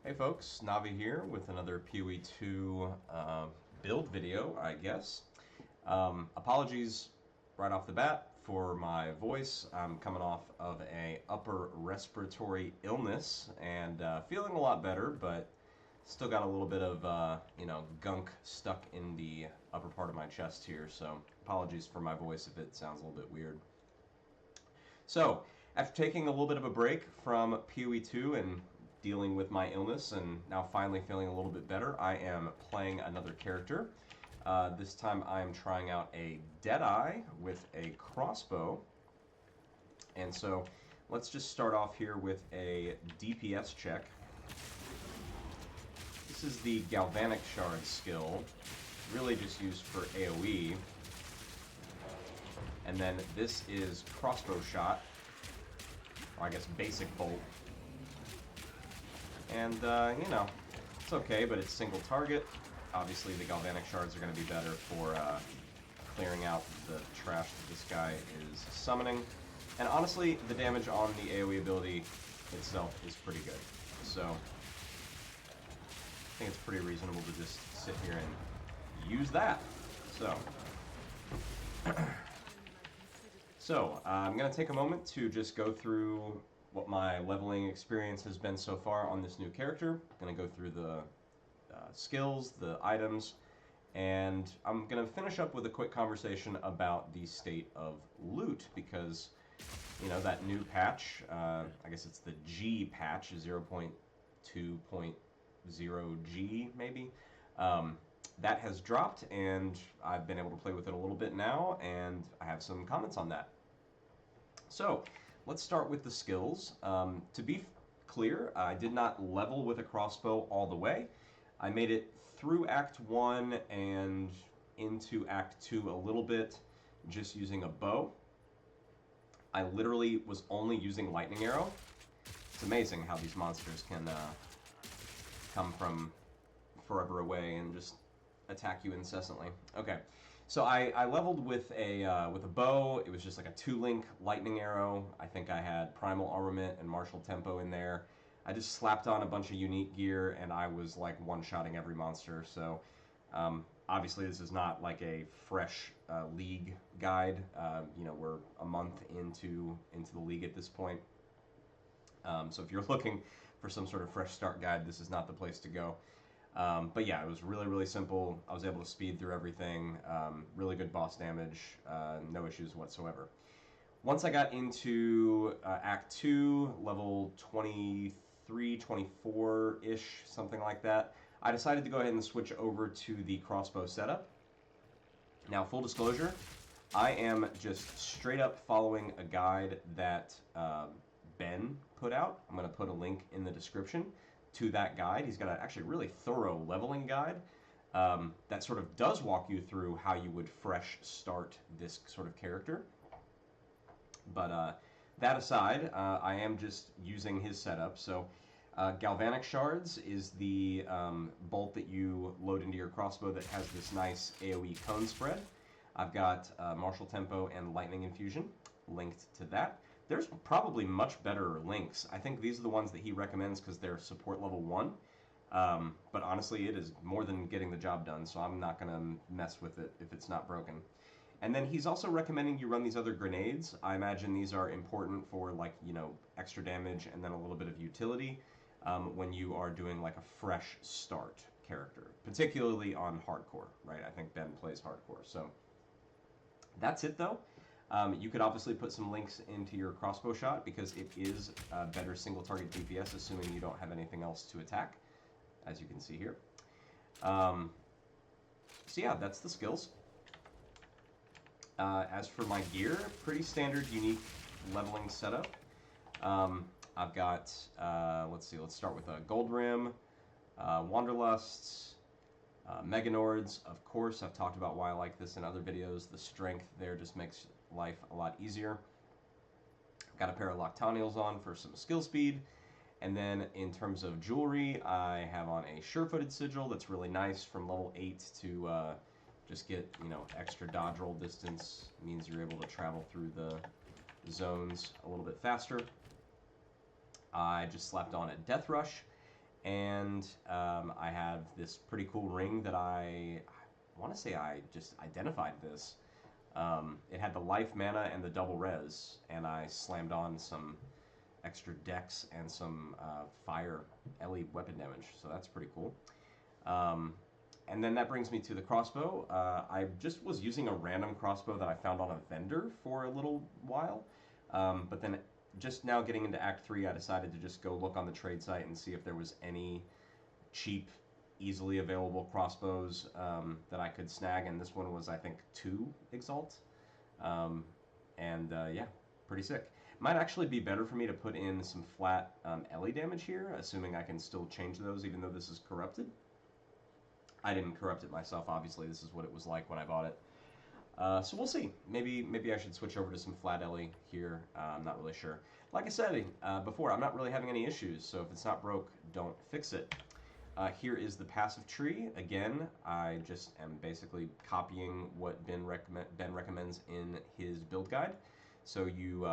Hey folks, Navi here with another PoE 2 build video, I guess. Apologies right off the bat for my voice. I'm coming off of a upper respiratory illness and feeling a lot better, but still got a little bit of gunk stuck in the upper part of my chest here. So apologies for my voice if it sounds a little bit weird. So, after taking a little bit of a break from PoE 2 and dealing with my illness and now finally feeling a little bit better, I am playing another character. This time I am trying out a Deadeye with a crossbow. And so, let's just start off here with a DPS check. This is the Galvanic Shards skill, really just used for AoE. And then this is crossbow shot, or I guess basic bolt. And, it's okay, but it's single target. Obviously the Galvanic Shards are going to be better for clearing out the trash that this guy is summoning. And honestly, the damage on the AoE ability itself is pretty good. So, I think it's pretty reasonable to just sit here and use that. So, I'm going to take a moment to just go through what my leveling experience has been so far on this new character. I'm going to go through the skills, the items, and I'm going to finish up with a quick conversation about the state of loot, because, you know, that new patch, I guess it's the G patch, 0.2.0G maybe, that has dropped, and I've been able to play with it a little bit now, and I have some comments on that. So, let's start with the skills. To be clear, I did not level with a crossbow all the way. I made it through Act 1 and into Act 2 a little bit, just using a bow. I literally was only using lightning arrow. It's amazing how these monsters can come from forever away and just attack you incessantly. Okay, so I leveled with a bow. It was just like a 2-link lightning arrow. I think I had primal armament and martial tempo in there. I just slapped on a bunch of unique gear and I was like one-shotting every monster. So obviously this is not like a fresh league guide. We're a month into the league at this point. So if you're looking for some sort of fresh start guide, this is not the place to go. But yeah, it was really, really simple. I was able to speed through everything. Really good boss damage. No issues whatsoever. Once I got into Act 2, level 23, 24-ish, something like that, I decided to go ahead and switch over to the crossbow setup. Now, full disclosure, I am just straight up following a guide that Ben put out. I'm going to put a link in the description to that guide. He's got an actually really thorough leveling guide that sort of does walk you through how you would fresh start this sort of character. But that aside, I am just using his setup. So Galvanic Shards is the bolt that you load into your crossbow that has this nice AoE cone spread. I've got Martial Tempo and Lightning Infusion linked to that. There's probably much better links. I think these are the ones that he recommends because they're support level 1. But honestly, it is more than getting the job done, so I'm not going to mess with it if it's not broken. And then he's also recommending you run these other grenades. I imagine these are important for, like, extra damage and then a little bit of utility when you are doing like a fresh start character, particularly on hardcore, right? I think Ben plays hardcore, so that's it though. You could obviously put some links into your crossbow shot because it is better single target DPS, assuming you don't have anything else to attack, as you can see here. So yeah, that's the skills. As for my gear, pretty standard, unique leveling setup. I've got, let's start with a Gold Rim, Wanderlusts, Meganords, of course. I've talked about why I like this in other videos. The strength there just makes life a lot easier. I've got a pair of Loctanials on for some skill speed. And then in terms of jewelry, I have on a sure-footed sigil that's really nice from level 8 to just get, extra dodge roll distance. It means you're able to travel through the zones a little bit faster. I just slapped on a Death Rush And I have this pretty cool ring that I want to say I just identified this. It had the life mana and the double res, and I slammed on some extra dex and some fire LE weapon damage, so that's pretty cool. Um, and then that brings me to the crossbow. I just was using a random crossbow that I found on a vendor for a little while, but then just now getting into Act 3, I decided to just go look on the trade site and see if there was any cheap, easily available crossbows that I could snag, and this one was, I think, 2 Exalt. Um, and yeah, pretty sick. Might actually be better for me to put in some flat LE damage here, assuming I can still change those even though this is corrupted. I didn't corrupt it myself, obviously. This is what it was like when I bought it. So we'll see. Maybe I should switch over to some flat LE here. I'm not really sure. Like I said before, I'm not really having any issues, so if it's not broke, don't fix it. Here is the passive tree. Again, I just am basically copying what Ben recommends in his build guide. So you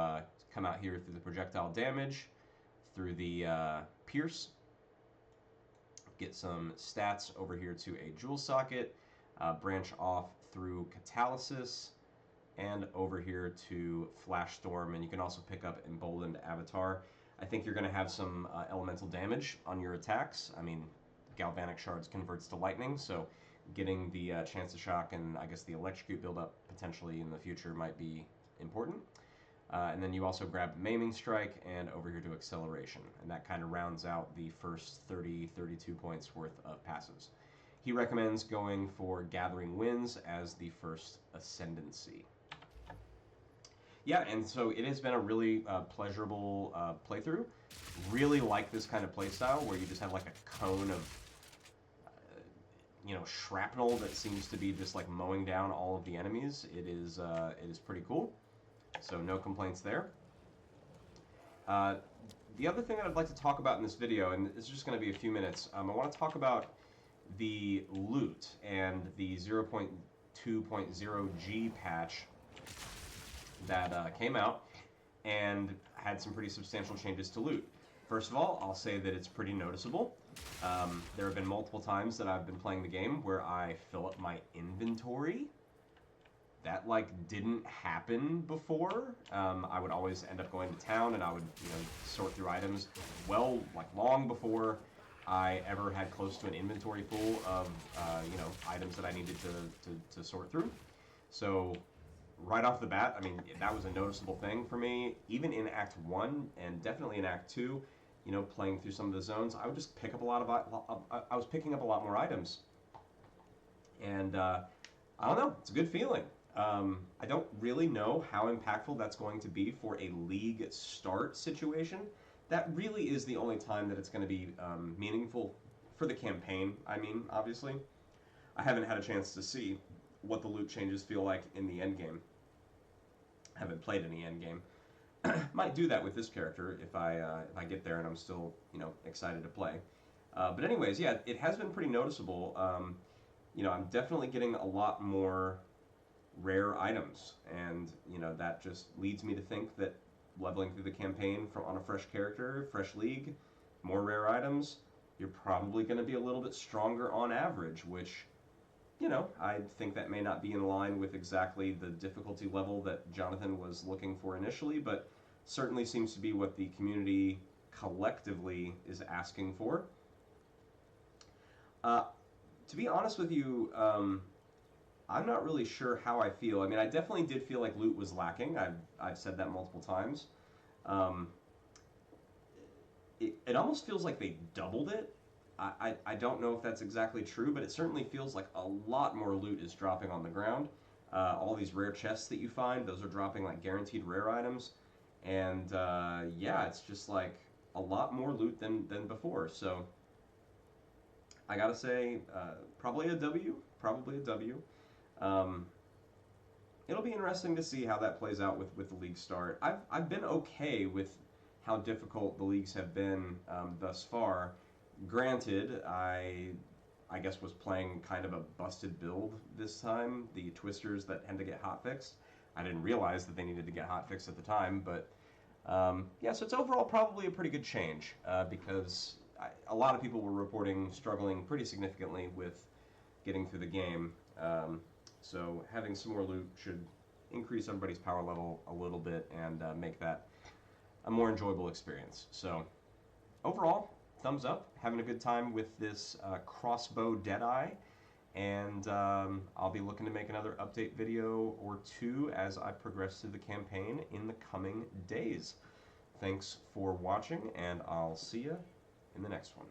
come out here through the projectile damage, through the pierce, get some stats over here to a jewel socket, branch off through catalysis, and over here to flash storm, and you can also pick up emboldened avatar. I think you're going to have some elemental damage on your attacks. I mean, Galvanic Shards converts to lightning, so getting the chance to shock and I guess the electrocute build-up potentially in the future might be important. And then you also grab Maiming Strike and over here to Acceleration, and that kind of rounds out the first 32 points worth of passives. He recommends going for Gathering Winds as the first Ascendancy. Yeah, and so it has been a really pleasurable playthrough. Really like this kind of playstyle where you just have like a cone of shrapnel that seems to be just like mowing down all of the enemies. It is pretty cool. So no complaints there. The other thing that I'd like to talk about in this video, and this is just going to be a few minutes, I want to talk about the loot and the 0.2.0G patch that came out and had some pretty substantial changes to loot. First of all, I'll say that it's pretty noticeable. There have been multiple times that I've been playing the game where I fill up my inventory. That didn't happen before. I would always end up going to town and I would sort through items long before I ever had close to an inventory full of items that I needed to sort through. So right off the bat, I mean, that was a noticeable thing for me. Even in Act 1 and definitely in Act 2, playing through some of the zones, I would just pick up I was picking up a lot more items. And I don't know, it's a good feeling. I don't really know how impactful that's going to be for a league start situation. That really is the only time that it's going to be meaningful for the campaign. I mean, obviously, I haven't had a chance to see what the loot changes feel like in the end game. I haven't played any end game. Might do that with this character if I get there and I'm still excited to play. But anyways, yeah, it has been pretty noticeable. I'm definitely getting a lot more rare items, and that just leads me to think that leveling through the campaign on a fresh character, fresh league, more rare items, you're probably going to be a little bit stronger on average, which I think that may not be in line with exactly the difficulty level that Jonathan was looking for initially, but certainly seems to be what the community collectively is asking for. To be honest with you, I'm not really sure how I feel. I mean, I definitely did feel like loot was lacking. I've said that multiple times. It almost feels like they doubled it. I don't know if that's exactly true, but it certainly feels like a lot more loot is dropping on the ground. All these rare chests that you find, those are dropping like guaranteed rare items. And yeah, it's just like a lot more loot than before. So I gotta say, probably a W. Probably a W. It'll be interesting to see how that plays out with the league start. I've been okay with how difficult the leagues have been thus far. Granted, I guess was playing kind of a busted build this time. The twisters that tend to get hotfixed. I didn't realize that they needed to get hotfixed at the time, but yeah. So it's overall probably a pretty good change because a lot of people were reporting struggling pretty significantly with getting through the game. So having some more loot should increase everybody's power level a little bit and make that a more enjoyable experience. So overall, thumbs up. Having a good time with this crossbow Deadeye. And I'll be looking to make another update video or two as I progress through the campaign in the coming days. Thanks for watching, and I'll see you in the next one.